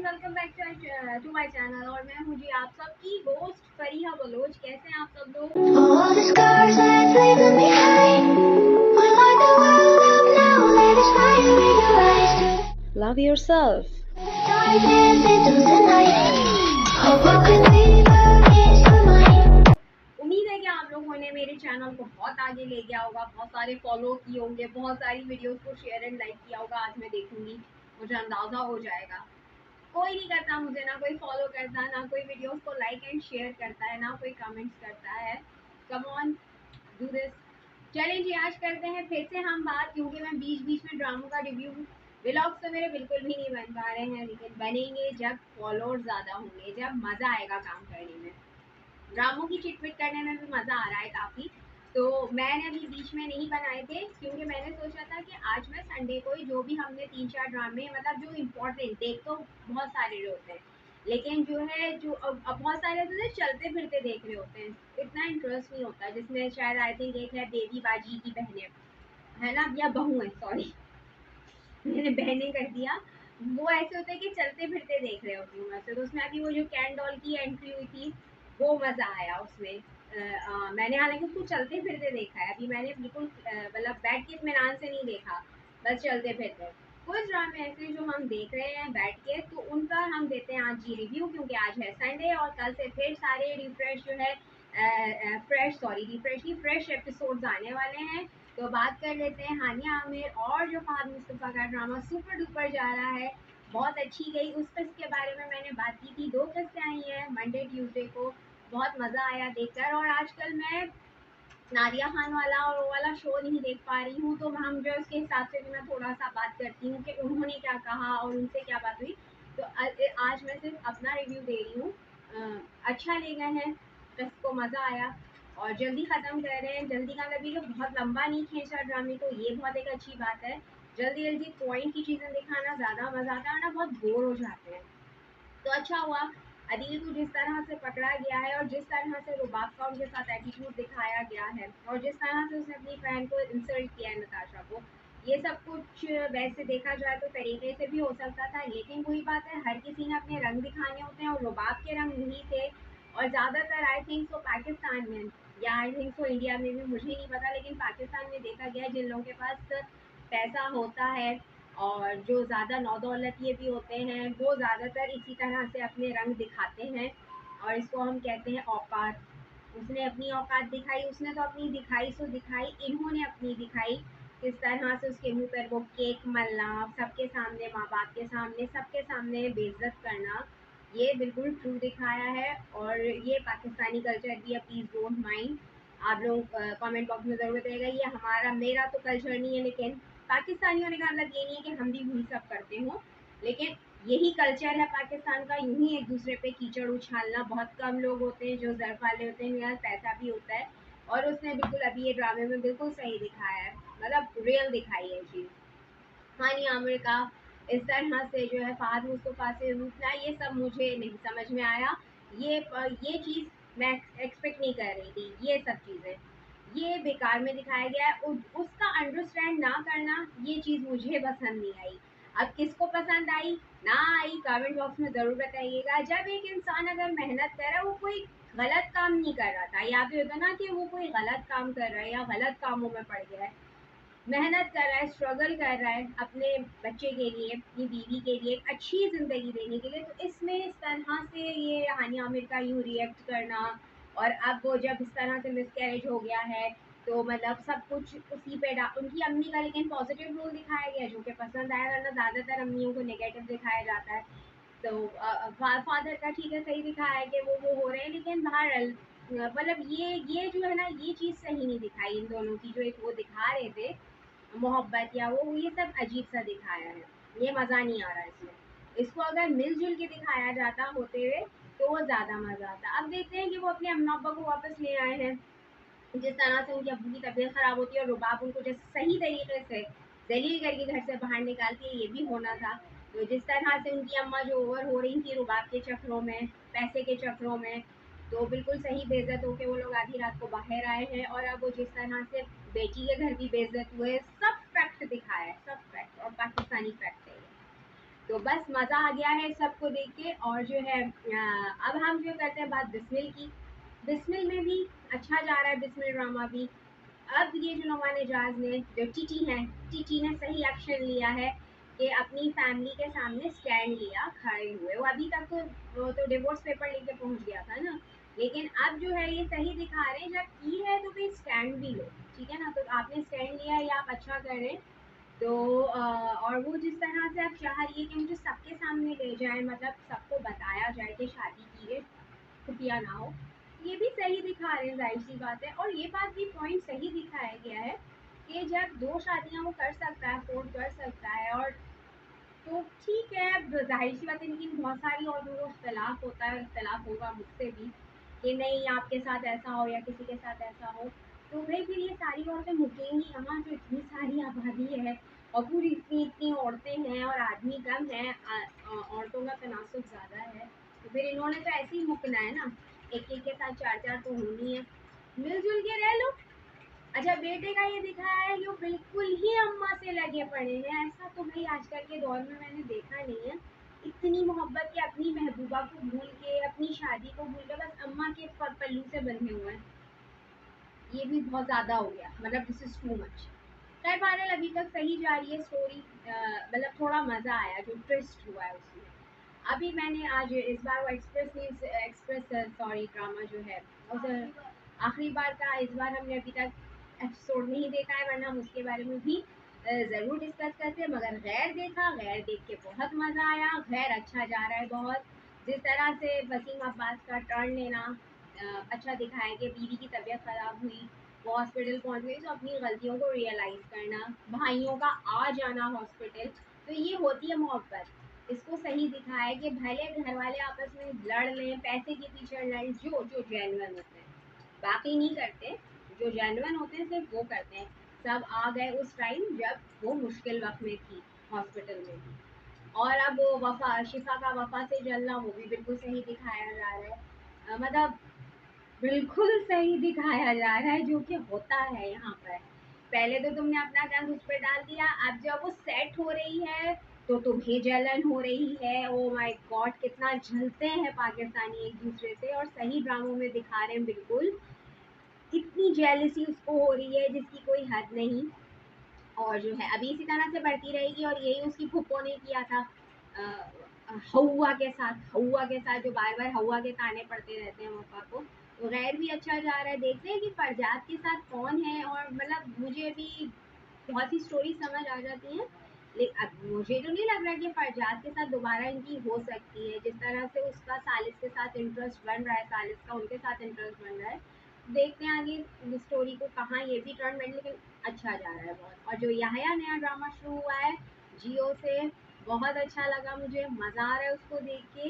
Welcome back to my channel और मैं हूँ जी आप सबकी होस्ट फरीहा बलोच। कैसे हैं आप सब लोग? Love yourself. उम्मीद है कि आप लोगों ने मेरे चैनल को बहुत आगे ले गया होगा, बहुत सारे फॉलो किए होंगे, बहुत सारी वीडियोस को शेयर एंड लाइक किया होगा। आज मैं देखूंगी, मुझे अंदाजा हो जाएगा कोई नहीं करता मुझे, ना कोई फॉलो करता, ना कोई वीडियोस को लाइक एंड शेयर करता है, ना कोई कमेंट्स करता है। Come on do this. चलें जी, आज करते हैं फिर से हम बात, क्योंकि मैं बीच बीच में ड्रामों का रिव्यू व्लॉग्स तो मेरे बिल्कुल भी नहीं बन पा रहे हैं, लेकिन बनेंगे जब फॉलोअर्स ज़्यादा होंगे, जब मज़ा आएगा काम करने में। ड्रामों की चिटपिट करने में भी मज़ा आ रहा है काफ़ी। तो मैंने अभी बीच में नहीं बनाए थे, क्योंकि मैंने सोचा था कि आज मैं संडे को ही जो भी हमने 3-4 ड्रामे, मतलब जो इम्पोर्टेंट, देख तो बहुत सारे होते हैं, लेकिन जो है जो अब बहुत सारे होते हैं चलते फिरते देख रहे होते हैं, इतना इंटरेस्ट नहीं होता। जिसमें शायद आई थिंक एक है बेबी बाजी की बहनें, है ना, या बहू है, सॉरी मैंने बहनें कर दिया। वो ऐसे होते हैं कि चलते फिरते देख रहे होती हूँ वैसे तो। उसमें अभी वो जो कैन डॉल की एंट्री हुई थी, वो मज़ा आया उसमें। मैंने हालांकि उसको चलते फिरते देखा है, अभी मैंने बिल्कुल मतलब बैठ के इत्मीनान से नहीं देखा, बस चलते फिरते। कुछ ड्रामे ऐसे जो हम देख रहे हैं बैठ के, तो उनका हम देते हैं आज जी रिव्यू, क्योंकि आज है संडे और कल से फिर सारे रिफ्रेश जो है फ्रेश एपिसोड्स आने वाले हैं। तो बात कर लेते हैं हानिया आमिर और जो फहद मुस्तफ़ा का ड्रामा सुपर डुपर जा रहा है, बहुत अच्छी गई। उस किस्त के बारे में मैंने बात की थी, 2 किस्तें आई हैं मंडे ट्यूसडे को, बहुत मज़ा आया देखकर। और आजकल मैं नादिया खान वाला और वो वाला शो नहीं देख पा रही हूँ, तो हम जो उसके हिसाब से भी मैं थोड़ा सा बात करती हूँ कि उन्होंने क्या कहा और उनसे क्या बात हुई। तो आज मैं सिर्फ अपना रिव्यू दे रही हूँ। अच्छा ले गए हैं, बस को मज़ा आया और जल्दी ख़त्म कर रहे हैं। जल्दी का मतलब ये बहुत लंबा नहीं खींचा ड्रामे को, ये बहुत एक अच्छी बात है। जल्दी जल्दी पॉइंट की चीज़ें दिखाना ज़्यादा मज़ा आता है ना, बहुत बोर हो जाते हैं। तो अच्छा हुआ अदील को जिस तरह से पकड़ा गया है और जिस तरह से रुबाब का उनके साथ एटीट्यूड दिखाया गया है और जिस तरह से उसने अपनी फ्रेंड को इंसल्ट किया है नताशा को, ये सब कुछ वैसे देखा जाए तो तरीके से भी हो सकता था, लेकिन वही बात है, हर किसी ने अपने रंग दिखाने होते हैं और रुबाब के रंग नहीं थे। और ज़्यादातर आई थिंक सो पाकिस्तान में, या आई थिंक सो इंडिया में भी, मुझे नहीं पता, लेकिन पाकिस्तान में देखा गया है जिन लोगों के पास पैसा होता है और जो ज़्यादा नौदौलतिये भी होते हैं, वो ज़्यादातर इसी तरह से अपने रंग दिखाते हैं और इसको हम कहते हैं औकात। उसने अपनी औकात दिखाई, उसने तो अपनी दिखाई सो दिखाई, इन्होंने अपनी दिखाई। किस तरह से उसके मुंह पर वो केक मलना, सबके सामने, माँ बाप के सामने, सबके सामने बेइज्जत करना, ये बिल्कुल ट्रू दिखाया है। और ये पाकिस्तानी कल्चर भी है, प्लीज़ डोंट माइंड। आप लोग कमेंट बॉक्स में ज़रूर बताइएगा, ये हमारा, मेरा तो कल्चर नहीं है, लेकिन पाकिस्तानी होने का मतलब ये नहीं है कि हम भी वही सब करते हों, लेकिन यही कल्चर है पाकिस्तान का, यूं ही एक दूसरे पे कीचड़ उछालना। बहुत कम लोग होते हैं जो ज़र्फ वाले होते हैं, यहाँ पैसा भी होता है। और उसने बिल्कुल अभी ये ड्रामे में बिल्कुल सही दिखाया है, मतलब रियल दिखाई है चीज़। हानि आमिर का इस तरह से जो है फहद मुस्तफ़ा से रूठना, ये सब मुझे नहीं समझ में आया। ये चीज़ मैं एक्सपेक्ट नहीं कर रही थी, ये सब चीज़ें ये बेकार में दिखाया गया है। उसका अंडरस्टैंड ना करना, ये चीज़ मुझे पसंद नहीं आई। अब किसको पसंद आई ना आई, कमेंट बॉक्स में ज़रूर बताइएगा। जब एक इंसान अगर मेहनत कर रहा है, वो कोई गलत काम नहीं कर रहा था, या तो होता ना कि वो कोई गलत काम कर रहा है या गलत कामों में पड़ गया है, मेहनत कर रहा है, स्ट्रगल कर रहा है अपने बच्चे के लिए, अपनी बीवी के लिए एक अच्छी ज़िंदगी देने के लिए, तो इसमें इस तरह से ये हानिया आमिर का यूँ रिएक्ट करना। और अब वो जब इस तरह से मिसकैरेज हो गया है, तो मतलब सब कुछ उसी पे उनकी अम्मी का लेकिन पॉजिटिव रोल दिखाया गया, जो कि पसंद आया, वरना ज़्यादातर अम्मियों को नेगेटिव दिखाया जाता है। तो फादर का ठीक है, सही दिखाया है कि वो हो रहे हैं, लेकिन बहरहाल मतलब ये जो है ना, ये चीज़ सही नहीं दिखाई इन दोनों की, जो एक वो दिखा रहे थे मोहब्बत या वो, ये सब अजीब सा दिखाया है, ये मज़ा नहीं आ रहा इसमें। इसको अगर मिलजुल के दिखाया जाता होते हुए, तो वो ज़्यादा मज़ा आता। अब देखते हैं कि वो अपने अम्मा अब्बा को वापस ले आए हैं, जिस तरह से उनकी अब्बू की तबीयत ख़राब होती है और रुबाब उनको जैसे सही तरीके से दलील करके घर से बाहर निकालती है, ये भी होना था। तो जिस तरह से उनकी अम्मा जो ओवर हो रही थी रुबाब के चक्रों में, पैसे के चक्रों में, तो बिल्कुल सही बेइज्जत होके वो लोग आधी रात को बाहर आए हैं। और अब वो जिस तरह से बेटी के घर भी बेइज्जत हुए, सब फैक्ट दिखाया है, सब फैक्ट, और पाकिस्तानी फैक्ट है ये। तो बस मज़ा आ गया है सबको देख के। और जो है अब हम जो करते हैं बात बिस्मिल की। बिस्मिल में भी अच्छा जा रहा है, बिस्मिल ड्रामा भी। अब ये जो नौमान एजाज ने, जो टीटी हैं, टीटी ने सही एक्शन लिया है कि अपनी फैमिली के सामने स्टैंड लिया, खड़े हुए। वो अभी तक तो वो तो डिवोर्स पेपर लेके पहुंच गया था ना, लेकिन अब जो है ये सही दिखा रहे हैं, जब की है तो फिर स्टैंड भी लो, ठीक है ना। तो आपने स्टैंड लिया है या आप अच्छा कर रहे हैं। तो और वो जिस तरह से आप चाह रही है कि मुझे सबके सामने ले जाए, मतलब सबको बताया जाए कि शादी की है, खुफिया ना हो, ये भी सही दिखा रहे हैं, जाहिर सी बात है। और ये बात भी पॉइंट सही दिखाया गया है कि जब 2 शादियाँ वो कर सकता है, अफ़ोर्ड कर सकता है, और तो ठीक है। अब जाहिर सी बात है, लेकिन बहुत सारी औरतों को इख्तलाफ होता है, इख्तलाफ होगा मुझसे भी कि नहीं आपके साथ ऐसा हो या किसी के साथ ऐसा हो। तो भाई फिर ये सारी औरतें मुकेंगी कहाँ, जो इतनी सारी आबादी है और पूरी इतनी इतनी औरतें हैं और आदमी कम है, औरतों का तनासुब ज़्यादा है। तो फिर इन्होंने तो ऐसे ही मुकना है ना, एक एक के साथ चार चार तो होनी है, मिलजुल के रह लो। अच्छा, बेटे का ये दिखाया है कि वो बिल्कुल ही अम्मा से लगे पड़े हैं। ऐसा तो भाई आजकल के दौर में मैंने देखा नहीं है। इतनी मोहब्बत के अपनी महबूबा को भूल के, अपनी शादी को भूल के बस अम्मा के पल्लू से बंधे हुए हैं। ये भी बहुत ज़्यादा हो गया, मतलब दिस इज़ टू मच। खैर बहरहाल अभी तक सही जा रही है स्टोरी। मतलब थोड़ा मज़ा आया जो ट्विस्ट हुआ है उसमें। अभी मैंने आज इस बार वो express news, express sorry drama जो है उस आखिरी बार का इस बार हमने अभी तक एपिसोड नहीं देखा है, वरना हम उसके बारे में भी ज़रूर डिस्कस करते हैं। मगर गैर देखा, गैर देख के बहुत मज़ा आया। गैर अच्छा जा रहा है बहुत। जिस तरह से वसीम अब्बास का टर्न लेना अच्छा दिखाया कि बीवी की तबीयत ख़राब हुई, वो हॉस्पिटल पहुंच गई, तो अपनी गलतियों को रियलाइज़ करना, भाइयों का आ जाना हॉस्पिटल, तो ये होती है मोहब्बत। इसको सही दिखाया है कि भले घर वाले आपस में लड़ लें, पैसे के पीछे लड़, जो जो जेन्युइन होते हैं, बाकी नहीं करते, जो जेन्युइन होते हैं सिर्फ वो करते हैं। सब आ गए उस टाइम जब वो मुश्किल वक्त में थी, हॉस्पिटल में थी। और अब वो वफा, शिफा का वफा से जलना, वो भी बिल्कुल सही दिखाया जा रहा है। मतलब बिल्कुल सही दिखाया जा रहा है जो कि होता है यहाँ पर। पहले तो तुमने अपना गन उस पर डाल दिया, अब जब वो सेट हो रही है तो तुम्हें जलन हो रही है। ओ माय गॉड, कितना जलते हैं पाकिस्तानी एक दूसरे से, और सही ड्रामों में दिखा रहे हैं बिल्कुल। इतनी जेलसी उसको हो रही है जिसकी कोई हद नहीं। और जो है अभी इसी तरह से बढ़ती रहेगी, और यही उसकी फूफो ने किया था हवा के साथ। हवा के साथ जो बार बार हवा के ताने पड़ते रहते हैं पापा को। तो गैर भी अच्छा जा रहा है। देखते हैं कि फरजाद के साथ कौन है। और मतलब मुझे भी बहुत सी स्टोरी समझ आ जाती हैं, लेकिन अब मुझे तो नहीं लग रहा कि फरजाद के साथ दोबारा इनकी हो सकती है। जिस तरह से उसका सालिस के साथ इंटरेस्ट बन रहा है, सालिस का उनके साथ इंटरेस्ट बन रहा है। देखते हैं आगे स्टोरी को कहाँ ये भी टर्न बन, लेकिन अच्छा जा रहा है बहुत। और जो याहया नया ड्रामा शुरू हुआ है जियो से, बहुत अच्छा लगा मुझे, मज़ा आ रहा है उसको देख के।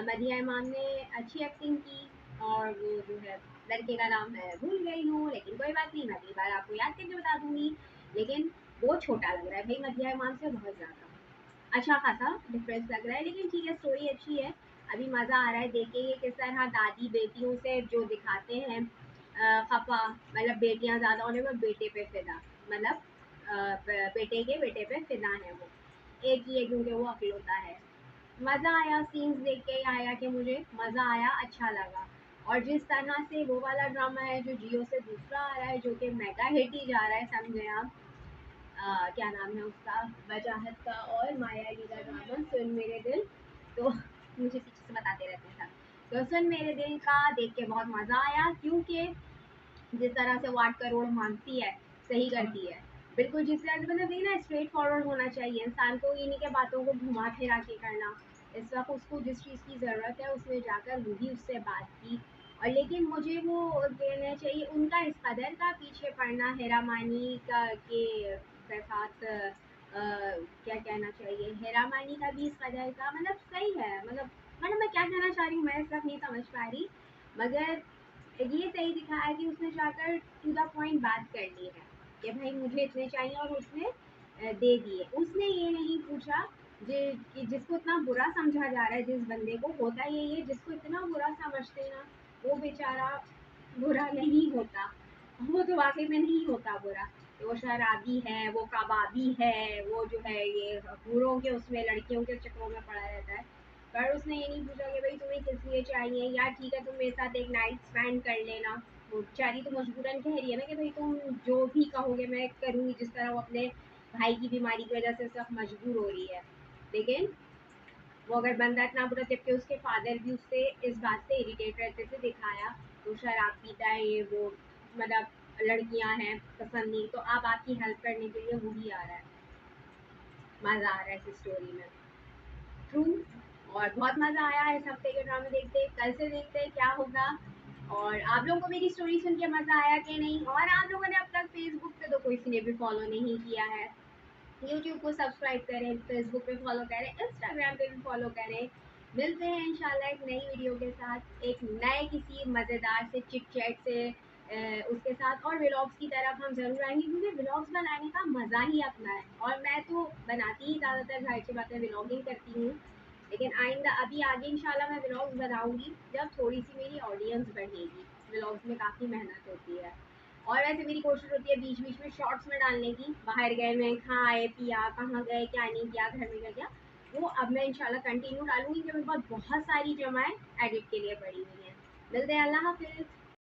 मदिया इमाम ने अच्छी एक्टिंग की। और वो जो है लड़के का नाम है भूल गई हूँ, लेकिन कोई बात नहीं, मैं अगली बार आपको याद करके बता दूंगी। लेकिन वो छोटा लग रहा है भाई, मदिया इमाम से बहुत ज़्यादा अच्छा खासा डिफरेंस लग रहा है। लेकिन ठीक है, स्टोरी अच्छी है। अभी मज़ा आ रहा है देख के ये किस तरह दादी बेटियों से जो दिखाते हैं खफा, मतलब बेटियां ज़्यादा होने पर बेटे पे फिदा, मतलब बेटे पे फिदा है वो। एक ही है क्योंकि वो अकेलोता है। मज़ा आया सीन्स देख के, आया कि मुझे मज़ा आया, अच्छा लगा। और जिस तरह से वो वाला ड्रामा है जो जियो से दूसरा आ रहा है, जो कि मेगा हिट ही जा रहा है, समझे आप। क्या नाम है उसका, वजाहत का और माया अली का ड्रामा सुन मेरे दिल। तो मुझे पीछे से बताते रहते हैं सब। तो सुन मेरे दिल का देख के बहुत मज़ा आया, क्योंकि जिस तरह से वो 8 करोड़ मांगती है, सही करती है बिल्कुल। जिस तरह से मतलब देखना, स्ट्रेट फॉरवर्ड होना चाहिए इंसान को, इन्हीं के बातों को घुमा फिरा के करना। इस वक्त उसको जिस चीज़ की ज़रूरत है उसने जाकर वही उससे बात की। और लेकिन मुझे वो कहना चाहिए, उनका इस कदर का पीछे पड़ना हेरा मानी का के साथ क्या कहना चाहिए, हेरा मानी का भी इस कदर का, मतलब सही है। मतलब मैं क्या कहना चाह रही हूँ मैं इस वक्त नहीं समझ पा रही। मगर ये सही दिखाया है कि उसने जाकर टू द पॉइंट बात कर ली है कि भाई मुझे इतने चाहिए, और उसने दे दिए। उसने ये नहीं पूछा कि जिसको इतना बुरा समझा जा रहा है, जिस बंदे को, होता यही है, जिसको इतना बुरा समझते हैं ना, वो बेचारा बुरा नहीं होता। वो तो वाकई में नहीं होता बुरा। कि वो शराबी है, वो कबाबी है, वो जो है ये हूरों के उसमें लड़कियों के चक्करों में पड़ा रहता है। पर उसने ये नहीं पूछा कि भाई तुम्हें किस लिए चाहिए, यार ठीक है तुम मेरे साथ एक नाइट स्पेंड कर लेना। वो बेचारी तो मजबूरन कह रही है ना कि भाई तुम जो भी कहोगे मैं करूँगी, जिस तरह वो अपने भाई की बीमारी की वजह से उस वक्त मजबूर हो रही है। लेकिन वो अगर बंदा इतना बुरा, जबकि उसके फादर भी उससे इस बात से इरिटेट रहते थे, दिखाया तो शराब पीता है ये वो, मतलब लड़कियां हैं पसंद नहीं, तो अब आपकी हेल्प करने के लिए वही आ रहा है। मज़ा आ रहा है इस स्टोरी में, ट्रू। और बहुत मज़ा आया इस हफ्ते के ड्रामे देखते। कल से देखते हैं क्या होगा। और आप लोगों को मेरी स्टोरी सुन के मज़ा आया कि नहीं, और आप लोगों ने अब तक फेसबुक पे तो कोई ने भी फॉलो नहीं किया है, यूट्यूब को सब्सक्राइब करें, फेसबुक पे फॉलो करें, इंस्टाग्राम पे भी फॉलो करें। मिलते हैं इंशाल्लाह एक नई वीडियो के साथ, एक नए किसी मज़ेदार से चिट चैट से उसके साथ, और व्लॉग्स की तरफ हम ज़रूर आएंगे, क्योंकि व्लॉग्स बनाने का मज़ा ही अपना है। और मैं तो बनाती ही ज़्यादातर जाहिर सी बात है व्लॉगिंग करती हूँ, लेकिन आइंदा अभी आगे इंशाल्लाह मैं व्लॉग्स बनाऊंगी जब थोड़ी सी मेरी ऑडियंस बढ़ेगी। व्लॉग्स में काफ़ी मेहनत होती है, और वैसे मेरी कोशिश होती है बीच बीच में शॉर्ट्स में डालने की, बाहर गए मैं खाए पिया, कहाँ गए क्या नहीं किया, घर में क्या किया, वो अब मैं इंशाल्लाह कंटिन्यू डालूंगी, क्योंकि मेरे पास बहुत सारी जमाएं एडिट के लिए पड़ी हुई हैं। मिलते हैं, अल्लाह हाफिज़।